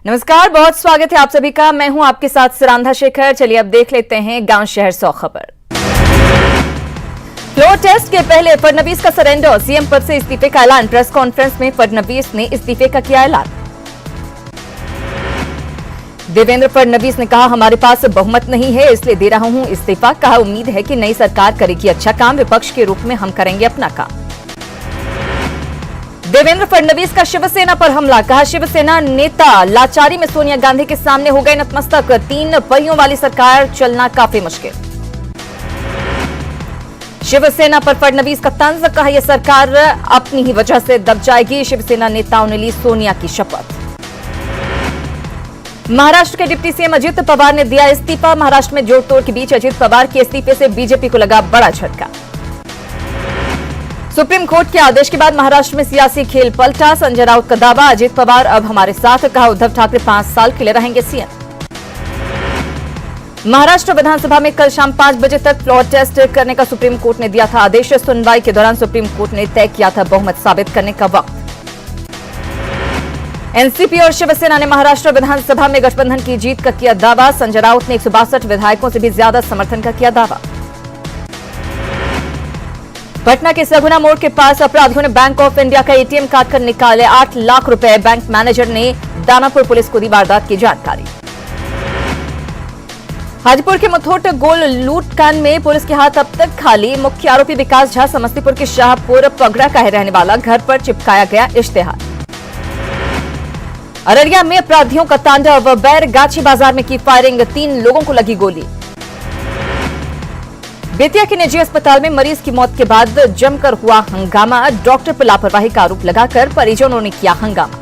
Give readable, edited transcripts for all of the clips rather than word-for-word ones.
नमस्कार, बहुत स्वागत है आप सभी का। मैं हूं आपके साथ सुरांधा शेखर। चलिए अब देख लेते हैं गांव शहर 100 खबर। फ्लोर टेस्ट के पहले फडणवीस का सरेंडर, सीएम पद से इस्तीफे का ऐलान। प्रेस कॉन्फ्रेंस में फडणवीस ने इस्तीफे का किया ऐलान। देवेंद्र फडणवीस ने कहा, हमारे पास बहुमत नहीं है इसलिए दे रहा हूं इस्तीफा। कहा, उम्मीद है कि नई सरकार करेगी अच्छा काम, विपक्ष के रूप में हम करेंगे अपना काम। देवेंद्र फडणवीस का शिवसेना पर हमला। कहा, शिवसेना नेता लाचारी में सोनिया गांधी के सामने हो गए नतमस्तक। 3 पहियों वाली सरकार चलना काफी मुश्किल। शिवसेना पर फडणवीस का तंज। कहा, यह सरकार अपनी ही वजह से दब जाएगी। शिवसेना नेताओं ने ली सोनिया की शपथ। महाराष्ट्र के डिप्टी सीएम अजित पवार ने दिया इस्तीफा। महाराष्ट्र में जोड़तोड़ के बीच अजित पवार के इस्तीफे से बीजेपी को लगा बड़ा झटका। सुप्रीम कोर्ट के आदेश के बाद महाराष्ट्र में सियासी खेल पलटा। संजय राउत का दावा, अजित पवार अब हमारे साथ। कहा, उद्धव ठाकरे 5 साल के लिए रहेंगे सीएम। महाराष्ट्र विधानसभा में कल शाम 5 बजे तक फ्लोर टेस्ट करने का सुप्रीम कोर्ट ने दिया था आदेश। सुनवाई के दौरान सुप्रीम कोर्ट ने तय किया था बहुमत साबित करने का वक्त। एनसीपी और शिवसेना ने महाराष्ट्र विधानसभा में गठबंधन की जीत का किया दावा। संजय राउत ने 162 विधायकों से भी ज्यादा समर्थन का किया दावा। पटना के सगुना मोड़ के पास अपराधियों ने बैंक ऑफ इंडिया का एटीएम काट कर निकाले 8 लाख रुपए। बैंक मैनेजर ने दानापुर पुलिस को दी वारदात की जानकारी। हाजीपुर के मुथोट गोल लूट कांड में पुलिस के हाथ अब तक खाली। मुख्य आरोपी विकास झा समस्तीपुर के शाहपुर पगड़ा का है रहने वाला। घर पर चिपकाया गया इश्तेहार। अररिया में अपराधियों का तांडव। बैरगाछी बाजार में की फायरिंग, 3 लोगों को लगी गोली। बेतिया के निजी अस्पताल में मरीज की मौत के बाद जमकर हुआ हंगामा। डॉक्टर पर लापरवाही का आरोप लगाकर परिजनों ने किया हंगामा।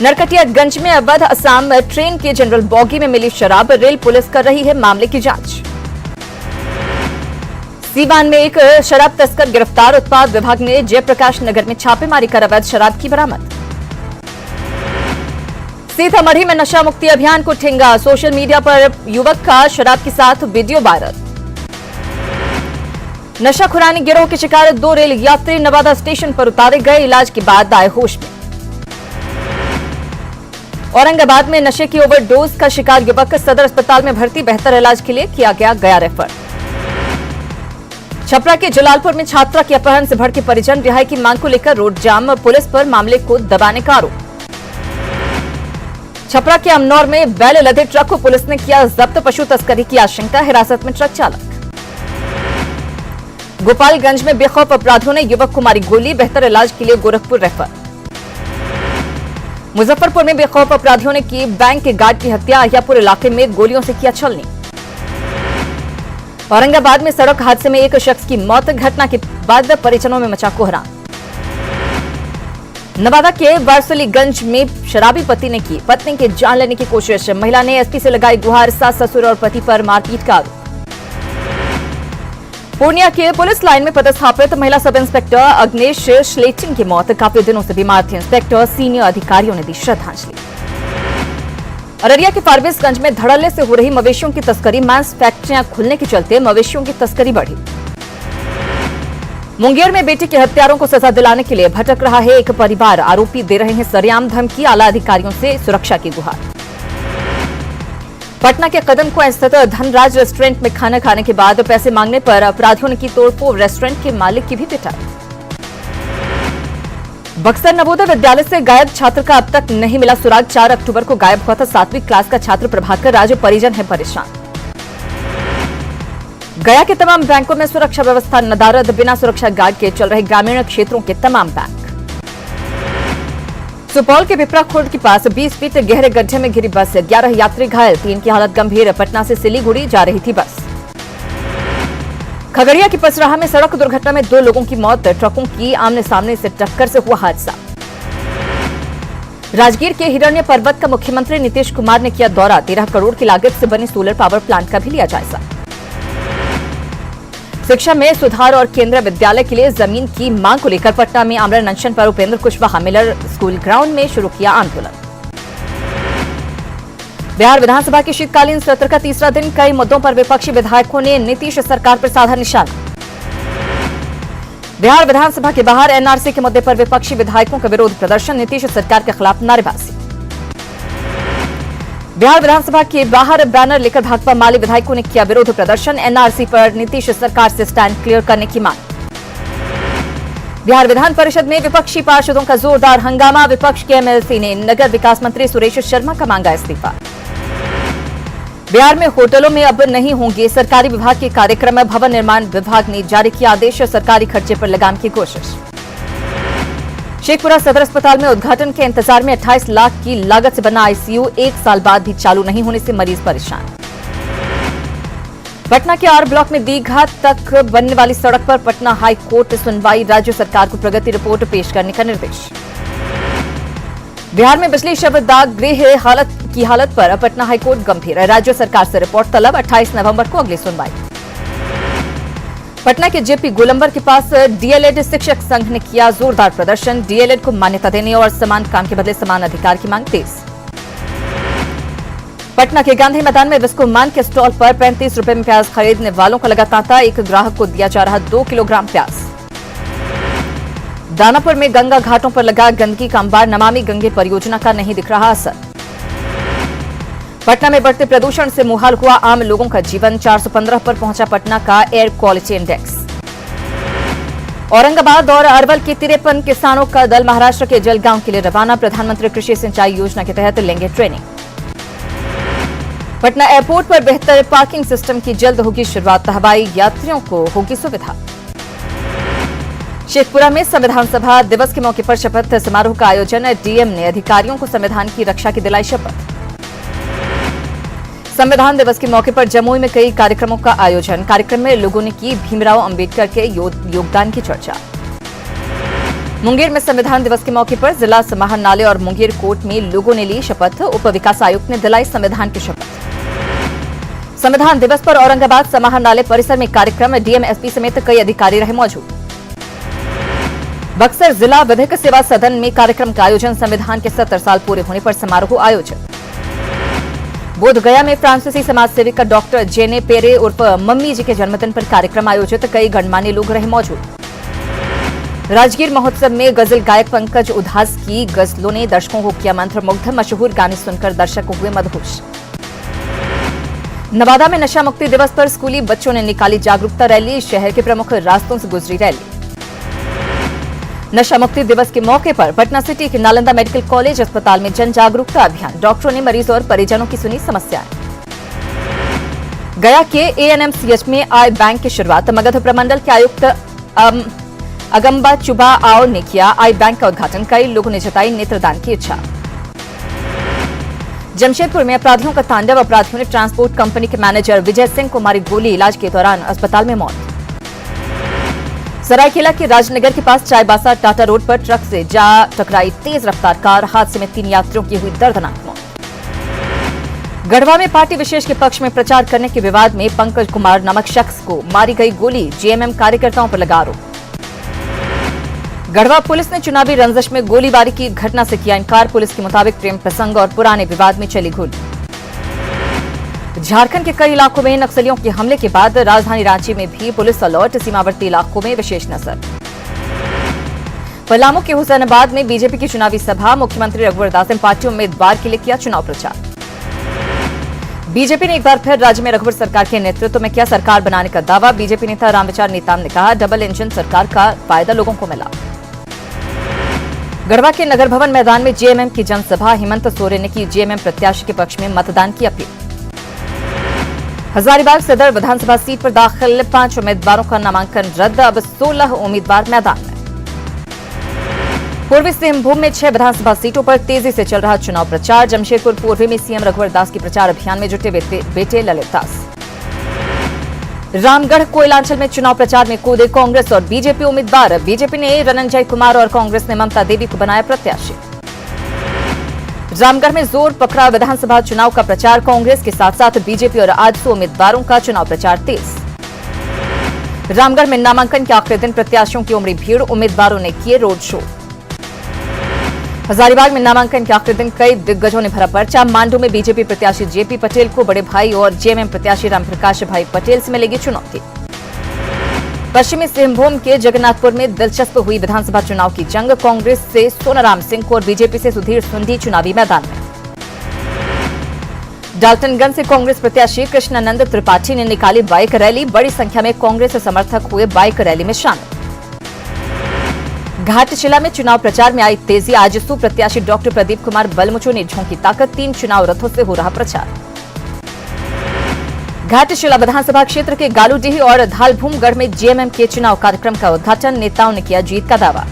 नरकटियागंज में अवध असम ट्रेन के जनरल बॉगी में मिली शराब। रेल पुलिस कर रही है मामले की जांच। सीवान में एक शराब तस्कर गिरफ्तार। उत्पाद विभाग ने जयप्रकाश नगर में छापेमारी कर अवैध शराब की बरामद। सीतामढ़ी में नशा मुक्ति अभियान को ठेंगा। सोशल मीडिया पर युवक का शराब के साथ वीडियो वायरल। नशाखुरानी गिरोह के शिकार 2 रेल यात्री नवादा स्टेशन पर उतारे गए। इलाज के बाद आए होश में। औरंगाबाद में नशे की ओवरडोज का शिकार युवक सदर अस्पताल में भर्ती। बेहतर इलाज के लिए किया गया रेफर। छपरा के जलालपुर में छात्रा के अपहरण से भड़के परिजन। रिहाई की मांग को लेकर रोड जाम। पुलिस पर मामले को दबाने का आरोप। छपरा के अमनौर में बैल लदे ट्रक को पुलिस ने किया जब्त। पशु तस्करी की आशंका, हिरासत में ट्रक चालक। गोपालगंज में बेखौफ अपराधियों ने युवक को मारी गोली। बेहतर इलाज के लिए गोरखपुर रेफर। मुजफ्फरपुर में बेखौफ अपराधियों ने की बैंक के गार्ड की हत्या। अहियापुर इलाके में गोलियों से किया छलनी। औरंगाबाद में सड़क हादसे में एक शख्स की मौत। घटना के बाद परिजनों में मचा कोहराम। नवादा के वारसलीगंज में शराबी पति ने की पत्नी की जान लेने की कोशिश। महिला ने एसपी से लगाई गुहार। सास ससुर और पति पर मारपीट का आरोप। पूर्णिया के पुलिस लाइन में पदस्थापित महिला सब इंस्पेक्टर अग्नेश श्लेटिंग की मौत। काफी दिनों से बीमार थे इंस्पेक्टर। सीनियर अधिकारियों ने दी श्रद्धांजलि। अररिया के फारबिसगंज में धड़ल्ले से हो रही मवेशियों की तस्करी। मांस फैक्ट्रियां खुलने के चलते मवेशियों की तस्करी बढ़ी। मुंगेर में बेटे के हत्यारों को सजा दिलाने के लिए भटक रहा है एक परिवार। आरोपी दे रहे हैं सरेआम धमकी। आला अधिकारियों से सुरक्षा की गुहार। पटना के कदमकुआं स्थित धनराज रेस्टोरेंट में खाना खाने के बाद पैसे मांगने पर अपराधियों ने की तोड़फोड़। रेस्टोरेंट के मालिक की भी पिटाई। बक्सर नवोदय विद्यालय से गायब छात्र का अब तक नहीं मिला सुराग। 4 अक्टूबर को गायब हुआ था 7वीं क्लास का छात्र प्रभाकर राज। परिजन है परेशान। गया के तमाम बैंकों में सुरक्षा व्यवस्था नदारद। बिना सुरक्षा गार्ड के चल रहे ग्रामीण क्षेत्रों के तमाम बैंक। सुपौल के पिपरा खुर्द के पास 20 फीट गहरे गड्ढे में गिरी बस। 11 यात्री घायल, 3 की हालत गंभीर। पटना से सिलीगुड़ी जा रही थी बस। खगड़िया की पसराहा में सड़क दुर्घटना में 2 लोगों की मौत। ट्रकों की आमने सामने से टक्कर से हुआ हादसा। राजगीर के हिरण्य पर्वत का मुख्यमंत्री नीतीश कुमार ने किया दौरा। 13 करोड़ की लागत से बने सोलर पावर प्लांट का भी लिया जायजा। शिक्षा में सुधार और केंद्रीय विद्यालय के लिए जमीन की मांग को लेकर पटना में आमरण अनशन पर Upendra Kushwaha Miller school ground में शुरू किया आंदोलन। बिहार विधानसभा के शीतकालीन सत्र का तीसरा दिन। कई मुद्दों पर विपक्षी विधायकों ने नीतीश सरकार पर साधा निशाना। बिहार विधानसभा के बाहर एनआरसी के मुद्दे पर विपक्षी विधायकों का विरोध प्रदर्शन। नीतीश सरकार के खिलाफ नारेबाजी। बिहार विधानसभा के बाहर बैनर लेकर भाकपा माले विधायकों ने किया विरोध प्रदर्शन। एनआरसी पर नीतीश सरकार से स्टैंड क्लियर करने की मांग। बिहार विधान परिषद में विपक्षी पार्षदों का जोरदार हंगामा। विपक्ष के एमएलसी ने नगर विकास मंत्री सुरेश शर्मा का मांगा इस्तीफा। बिहार में होटलों में अब नहीं होंगे सरकारी विभाग के कार्यक्रम। भवन निर्माण विभाग ने जारी किया आदेश। सरकारी खर्चे पर लगाम की कोशिश। शेखपुरा सदर अस्पताल में उद्घाटन के इंतजार में 28 लाख की लागत से बना आईसीयू 1 साल बाद भी चालू नहीं होने से मरीज परेशान। पटना के आर ब्लॉक में दीघा तक बनने वाली सड़क पर पटना हाई कोर्ट सुनवाई। राज्य सरकार को प्रगति रिपोर्ट पेश करने का निर्देश। बिहार में बिजली शवदाह गृह की हालत पर पटना हाईकोर्ट गंभीर। राज्य सरकार से रिपोर्ट तलब। 28 नवंबर को अगली सुनवाई। पटना के जेपी गोलंबर के पास डीएलएड शिक्षक संघ ने किया जोरदार प्रदर्शन। डीएलएड को मान्यता देने और समान काम के बदले समान अधिकार की मांग तेज। पटना के गांधी मैदान में बिस्कुमान के स्टॉल पर 35 रुपए में प्याज खरीदने वालों का लगा तांता। एक ग्राहक को दिया जा रहा 2 किलोग्राम प्याज। दानापुर में गंगा घाटों पर लगा गंदगी का अंबार। नमामि गंगे परियोजना का नहीं दिख रहा असर। पटना में बढ़ते प्रदूषण से मुहाल हुआ आम लोगों का जीवन। 415 पर पहुंचा पटना का एयर क्वालिटी इंडेक्स। औरंगाबाद और अरवल के 53 किसानों का दल महाराष्ट्र के जलगांव के लिए रवाना। प्रधानमंत्री कृषि सिंचाई योजना के तहत लेंगे ट्रेनिंग। पटना एयरपोर्ट पर बेहतर पार्किंग सिस्टम की जल्द होगी शुरुआत। हवाई यात्रियों को होगी सुविधा। शेखपुरा में संविधान सभा दिवस के मौके पर शपथ समारोह का आयोजन। डीएम ने अधिकारियों को संविधान की रक्षा की दिलाई शपथ। संविधान दिवस के मौके पर जमुई में कई कार्यक्रमों का आयोजन। कार्यक्रम में लोगों ने की भीमराव अंबेडकर के योगदान की चर्चा। मुंगेर में संविधान दिवस के मौके पर जिला समाहरणालय और मुंगेर कोर्ट में लोगों ने ली शपथ। उप विकास आयुक्त ने दिलाई संविधान की शपथ। संविधान दिवस पर औरंगाबाद समाहरणालय परिसर में कार्यक्रम। डीएम एसपी समेत कई अधिकारी रहे मौजूद। बक्सर जिला विधिक सेवा सदन में कार्यक्रम का आयोजन। संविधान के 70 साल पूरे होने पर समारोह आयोजित। बोधगया में फ्रांसीसी समाजसेविका डॉक्टर जेने पेरे उर्फ मम्मी जी के जन्मदिन पर कार्यक्रम आयोजित। कई गणमान्य लोग रहे मौजूद। राजगीर महोत्सव में गजल गायक पंकज उधास की गजलों ने दर्शकों को किया मंत्रमुग्ध। मशहूर गाने सुनकर दर्शक हुए मदहोश। नवादा में नशा मुक्ति दिवस पर स्कूली बच्चों ने निकाली जागरूकता रैली। शहर के प्रमुख रास्तों से गुजरी रैली। नशा मुक्ति दिवस के मौके पर पटना सिटी के नालंदा मेडिकल कॉलेज अस्पताल में जन जागरूकता अभियान। डॉक्टरों ने मरीज और परिजनों की सुनी समस्याएं। गया के एएनएमसीएच में आई बैंक की शुरुआत। मगध प्रमंडल के आयुक्त अगम्बा चुबा आओ ने किया आई बैंक का उद्घाटन। कई लोगों ने जताई नेत्रदान की इच्छा। जमशेदपुर में अपराधियों का तांडव। अपराधियों ने ट्रांसपोर्ट कंपनी के मैनेजर विजय सिंह को मारी गोली। इलाज के दौरान अस्पताल में मौत। सरायकेला के राजनगर के पास चाईबासा टाटा रोड पर ट्रक से जा टकराई तेज रफ्तार कार। हादसे में 3 यात्रियों की हुई दर्दनाक मौत। गढ़वा में पार्टी विशेष के पक्ष में प्रचार करने के विवाद में पंकज कुमार नामक शख्स को मारी गई गोली। जेएमएम कार्यकर्ताओं पर लगा आरोप। गढ़वा पुलिस ने चुनावी रंजिश में गोलीबारी की घटना से किया इनकार। पुलिस के मुताबिक प्रेम प्रसंग और पुराने विवाद में चली गोली। झारखंड के कई इलाकों में नक्सलियों के हमले के बाद राजधानी रांची में भी पुलिस अलर्ट। सीमावर्ती इलाकों में विशेष नजर। पलामू के हुसैनाबाद में बीजेपी की चुनावी सभा। मुख्यमंत्री रघुवर दास ने पार्टी उम्मीदवार के लिए किया चुनाव प्रचार। बीजेपी ने एक बार फिर राज्य में रघुवर सरकार के नेतृत्व में किया सरकार बनाने का दावा। बीजेपी नेता रामविचार नेताम ने कहा डबल इंजन सरकार का फायदा लोगों को मिला। गढ़वा के नगर भवन मैदान में जेएमएम की जनसभा। हेमंत सोरेन ने की जेएमएम प्रत्याशी के पक्ष में मतदान की अपील। हजारीबाग सदर विधानसभा सीट पर दाखिल 5 उम्मीदवारों का नामांकन रद्द। अब 16 उम्मीदवार मैदान में। पूर्वी सिंहभूम में 6 विधानसभा सीटों पर तेजी से चल रहा चुनाव प्रचार। जमशेदपुर पूर्वी में सीएम रघुवर दास के प्रचार अभियान में जुटे बेटे ललित दास। रामगढ़ कोयलांचल में चुनाव प्रचार में कूदे कांग्रेस और बीजेपी उम्मीदवार। बीजेपी ने रनंजय कुमार और कांग्रेस ने ममता देवी को बनाया प्रत्याशी। रामगढ़ में जोर पकड़ा विधानसभा चुनाव का प्रचार। कांग्रेस के साथ साथ बीजेपी और आजसू उम्मीदवारों का चुनाव प्रचार तेज। रामगढ़ में नामांकन के आखिरी दिन प्रत्याशियों की उमड़ी भीड़। उम्मीदवारों ने किए रोड शो। हजारीबाग में नामांकन के आखिरी दिन कई दिग्गजों ने भरा पर्चा। मांडू में बीजेपी प्रत्याशी जेपी पटेल को बड़े भाई और जेएमएम प्रत्याशी रामप्रकाश भाई पटेल से मिलेगी चुनौती। पश्चिमी सिंहभूम के जगन्नाथपुर में दिलचस्प हुई विधानसभा चुनाव की जंग। कांग्रेस से सोनाराम सिंह को और बीजेपी से सुधीर सुंडी चुनावी मैदान में। डाल्टनगंज से कांग्रेस प्रत्याशी कृष्णानंद त्रिपाठी ने निकाली बाइक रैली। बड़ी संख्या में कांग्रेस समर्थक हुए बाइक रैली में शामिल। घाटशिला में चुनाव प्रचार में आई तेजी। आजसू प्रत्याशी डॉक्टर प्रदीप कुमार बलमुचो ने झोंकी ताकत। 3 चुनाव रथों से हो रहा प्रचार। घाटशिला विधानसभा क्षेत्र के गालूडीह और धालभूमगढ़ में जेएमएम के चुनाव कार्यक्रम का उद्घाटन। नेताओं ने किया जीत का दावा।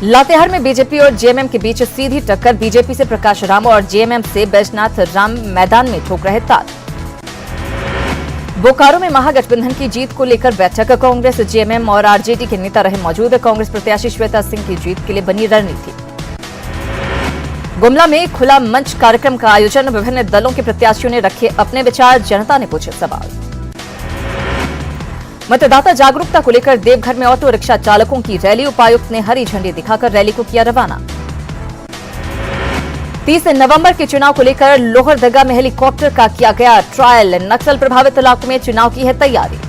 लातेहार में बीजेपी और जेएमएम के बीच सीधी टक्कर। बीजेपी से प्रकाश राम और जेएमएम से बैजनाथ राम मैदान में ठोक रहे ताल। बोकारो में महागठबंधन की जीत को लेकर बैठक। कांग्रेस, जेएमएम और आरजेडी के नेता रहे मौजूद। कांग्रेस प्रत्याशी श्वेता सिंह की जीत के लिए बनी रणनीति। गुमला में खुला मंच कार्यक्रम का आयोजन। विभिन्न दलों के प्रत्याशियों ने रखे अपने विचार। जनता ने पूछे सवाल। मतदाता जागरूकता को लेकर देवघर में ऑटो रिक्शा चालकों की रैली। उपायुक्त ने हरी झंडी दिखाकर रैली को किया रवाना। 30 नवंबर के चुनाव को लेकर लोहरदगा में हेलीकॉप्टर का किया गया ट्रायल। नक्सल प्रभावित इलाकों में चुनाव की है तैयारी।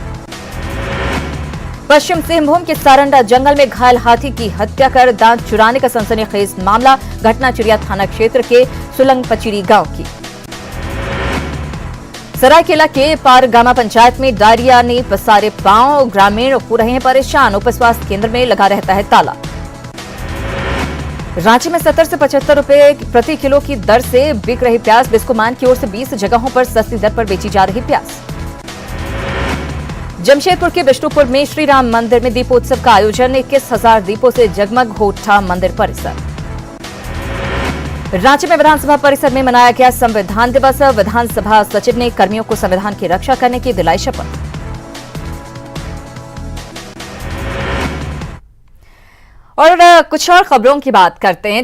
पश्चिम सिंहभूम के सारंडा जंगल में घायल हाथी की हत्या कर दांत चुराने का सनसनीखेज मामला। घटना चिड़िया थाना क्षेत्र के सुलंग पचीरी गांव की। सरायकेला के पारगामा पंचायत में डायरिया ने पसारे पांव। ग्रामीण हो रहे हैं परेशान। उप स्वास्थ्य केंद्र में लगा रहता है ताला। रांची में 70 से 75 रुपए प्रति किलो की दर से बिक रही प्याज। बिस्कोमान की ओर से 20 जगहों पर सस्ती दर पर बेची जा रही प्याज। जमशेदपुर के विष्णुपुर में श्री राम मंदिर में दीपोत्सव का आयोजन। 21,000 दीपों से जगमग हो उठा मंदिर परिसर। रांची में विधानसभा परिसर में मनाया गया संविधान दिवस। विधानसभा सचिव ने कर्मियों को संविधान की रक्षा करने की दिलाई शपथ। और कुछ और खबरों की बात करते हैं।